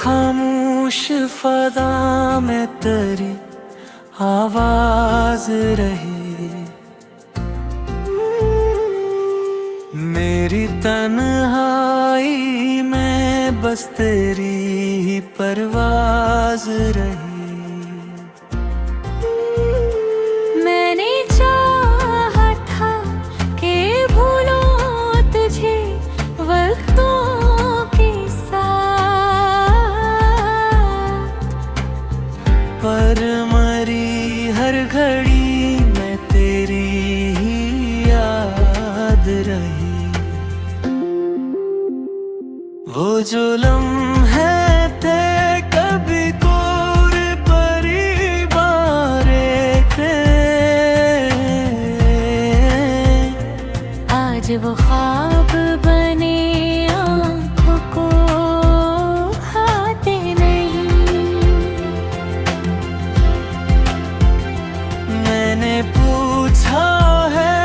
खामोश फदा में तेरी आवाज रही। मेरी तन्हाई में बस तेरी ही परवाज रही। मैंने चाहा था कि भूलूं तुझे वक्तों के साथ, पर मरी हर घड़ी में तेरी ही याद रही। वो जो लम्हे थे कभी कोर परिवारे थे, आज वो ख्वाब बने आँखों को भाते नहीं। मैंने पूछा है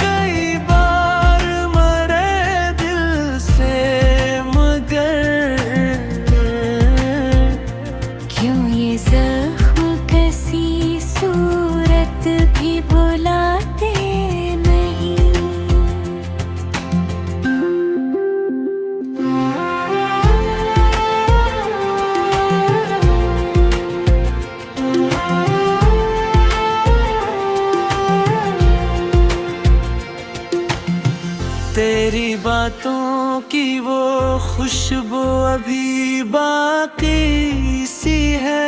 कई बार मरे दिल से, मगर क्यों ये जख्म कसी सूरत भी भुलाते नहीं। तेरी बातों की वो खुशबू अभी बाकी सी है।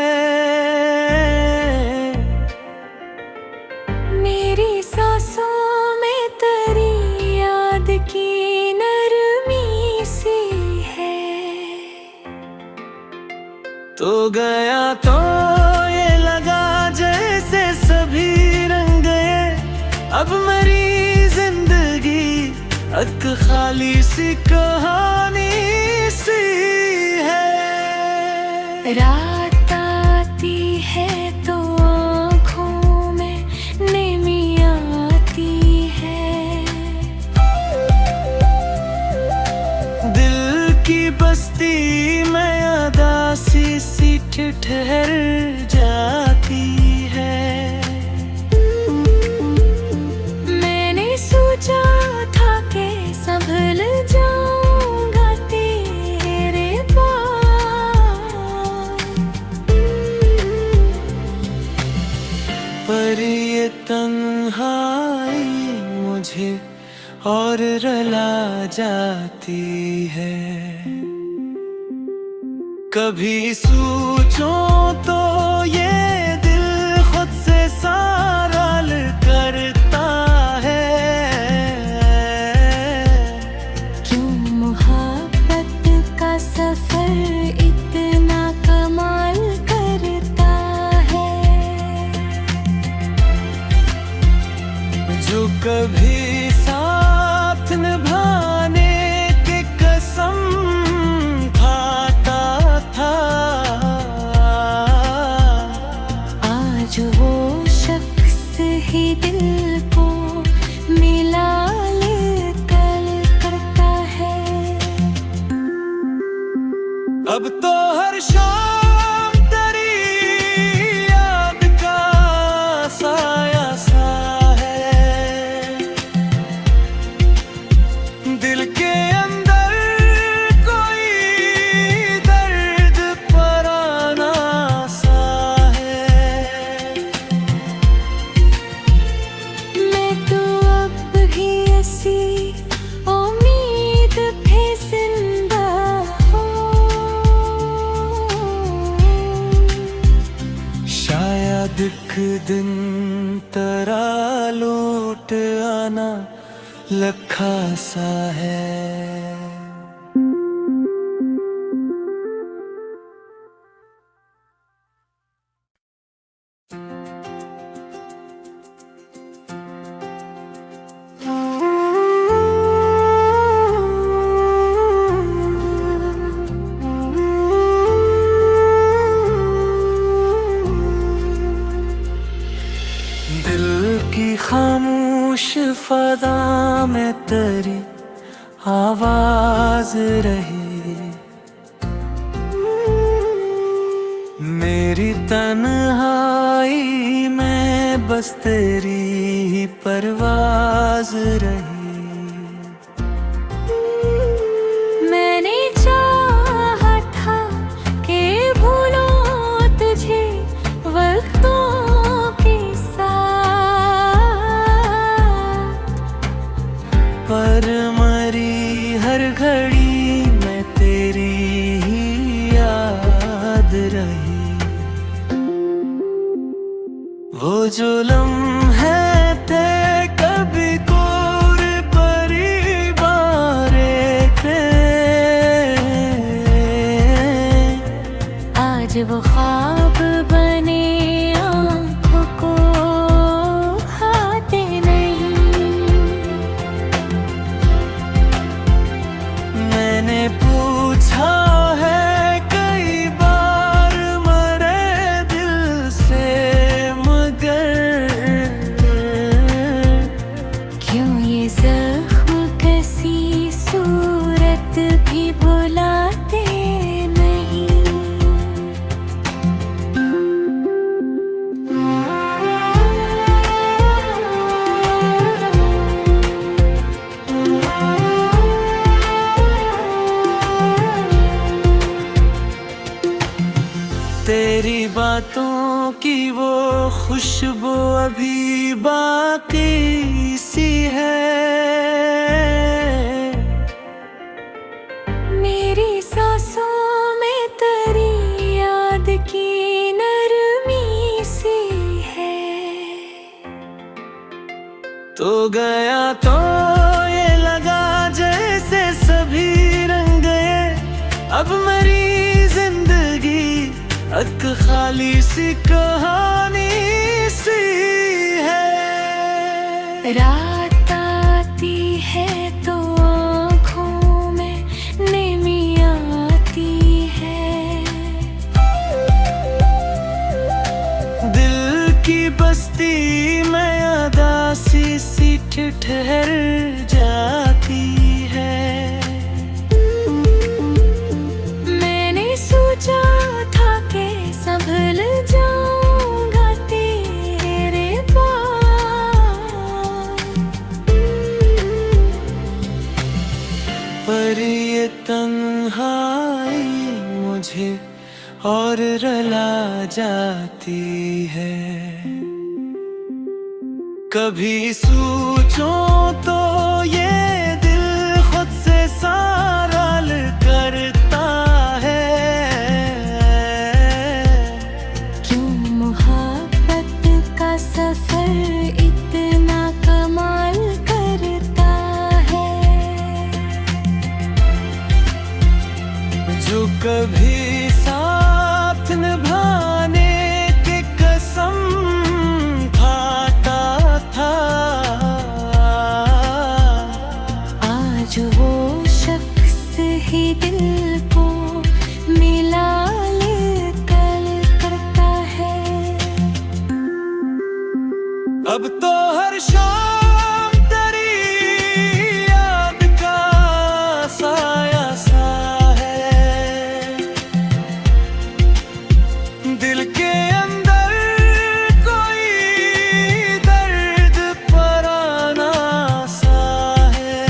मेरी सांसों में तेरी याद की नरमी सी है। तो गया तो ये लगा जैसे सभी रंग गए, अब मेरी जिंदगी एक खाली सी कहानी सी है। रात आती है तो आँखों में नेमी आती है। दिल की बस्ती में उदासी सी ठहर जाती है। मैंने सोचा था कि संभल जाऊंगा तेरे पास, पर ये तन्हाई मुझे और रुला जाती है। कभी सोचूं तो ये दिल खुद से सवाल करता है, क्यों मोहब्बत का सफर इतना कमाल करता है। जो कभी साथ निभाने की कसम खाता था, आज वो शख्स ही दिल को मिला कर करता है। अब तो हर शाम तेरी याद का साया सा है। दिल के अंदर कोई दर्द पराना सा है। मैं तो अब भी ऐसी उम्मीद पे जिंदा हूँ। शायद एक दिन तेरा लौट आना लखा सा है। दिल की खामोश फदा में तेरी आवाज रही। तन्हाई में बस तेरी ही परवाज रही। मैंने चाहा था कि भूलूं तुझे वक्तों के साथ, पर मरी हर घड़ी में तेरी ही याद रही। वो जो लम्हे थे कभी कोर परिवारे थे, आज वो ख्वाब बने आँखों को भाते नहीं। मैंने पूछा है कई बार मरे दिल से, मगर क्यों ये जख्म कसी सूरत भी भुलाते नहीं। तेरी बातों की वो खुशबू अभी बाकी सी है। मेरी सांसों में तेरी याद की नरमी सी है। तो गया तो ये लगा जैसे सभी रंग गए, अब मेरी जिंदगी एक खाली सी कहानी सी है। रात आती है तो आँखों में नेमी आती है। दिल की बस्ती में उदासी सी ठहर जाती है। मैंने सोचा था कि संभल जाऊंगा तेरे पास, पर ये तन्हाई मुझे और रुला जाती है। कभी सोचूं तो ये दिल खुद से सवाल करता है, क्यों मोहब्बत का सफर इतना कमाल करता है। जो कभी साथ निभाने की कसम खाता था, आज वो शख्स ही दिल को मिला कर करता है। अब तो हर शाम तेरी याद का साया सा है। दिल के अंदर कोई दर्द पराना सा है।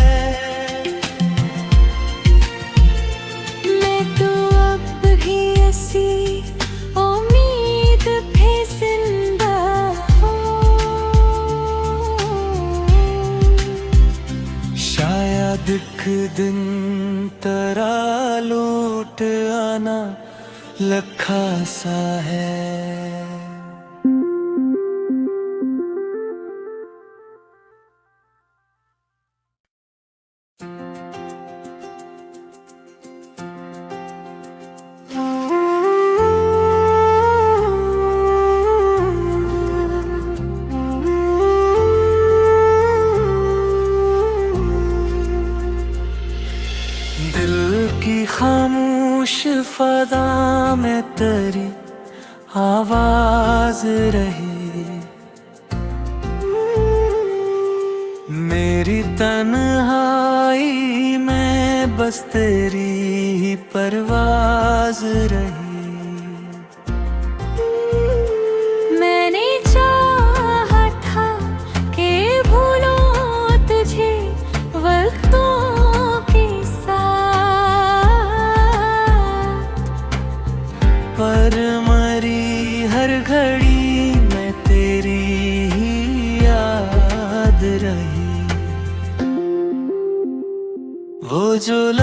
मैं तो अब भी ऐसी उम्मीद पे जिंदा हूँ। शायद एक दिन तेरा लौट आना लखा सा है। दिल की खामोश फदा में तेरी आवाज रही। मेरी तन्हाई में बस तेरी ही परवाज रही।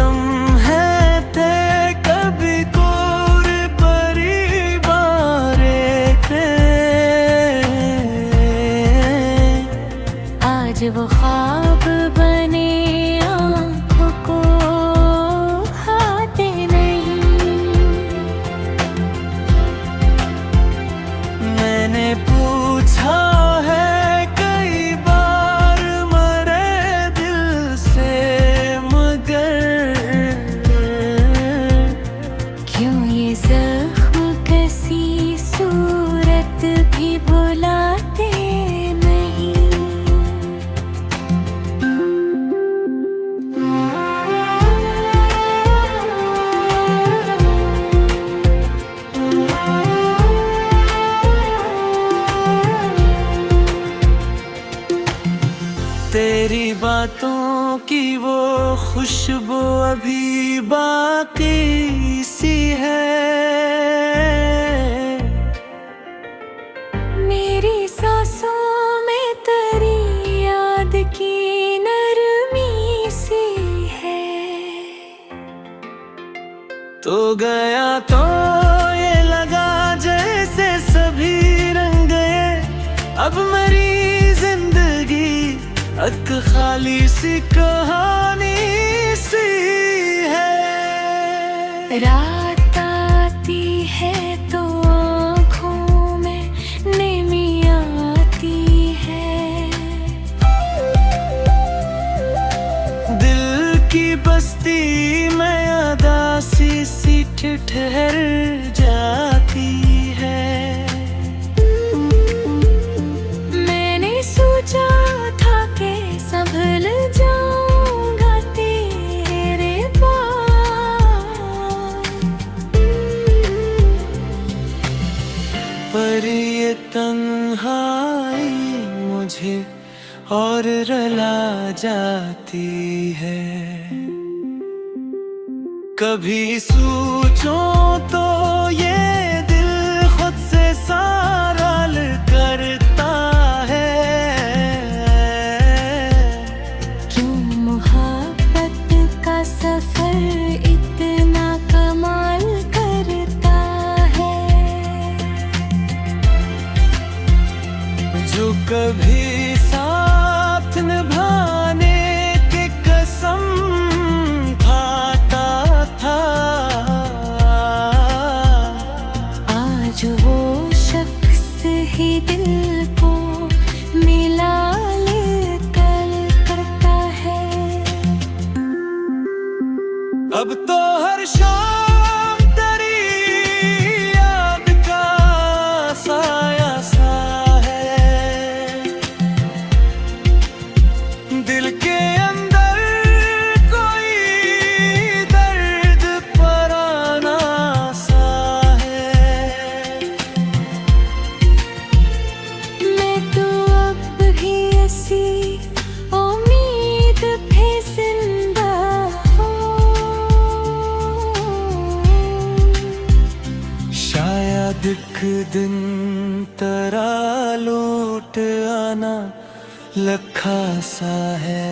कदम है थे कभी कोर परिवारे थे। आज वो ख्वाब बने आँखों को भाते नहीं। मैंने पूछा है कई बार मरे दिल से, मगर क्यों ये जख्म कसी सूरत भी भुलाते नहीं। तेरी बातों की वो खुशबू अभी बाकी सी है। मेरी सांसों में तेरी याद की नरमी सी है। तो गया तो ये लगा जैसे सभी रंग गए, अब मेरी जिंदगी एक खाली सी कहानी सी है। रात आती है तो आँखों में नेमी आती है। दिल की बस्ती में उदासी सी ठहर जाती है। मैंने सोचा था कि संभल जाऊंगा तेरे पास, पर ये तन्हाई मुझे और रुला जाती है। कभी सोचूं तो ये दिल खुद से सवाल करता है, क्यों मोहब्बत का सफर इतना कमाल करता है। जो कभी साथ निभाने की कसम खाता था, आज वो शख्स ही दिल को मिला कर करता है। अब तो हर शाम तेरी याद का साया सा है। दिल के अंदर कोई दर्द पराना सा है। मैं तो अब भी ऐसी उम्मीद पे जिंदा हूँ। शायद एक दिन तेरा लौट आना लखा सा है।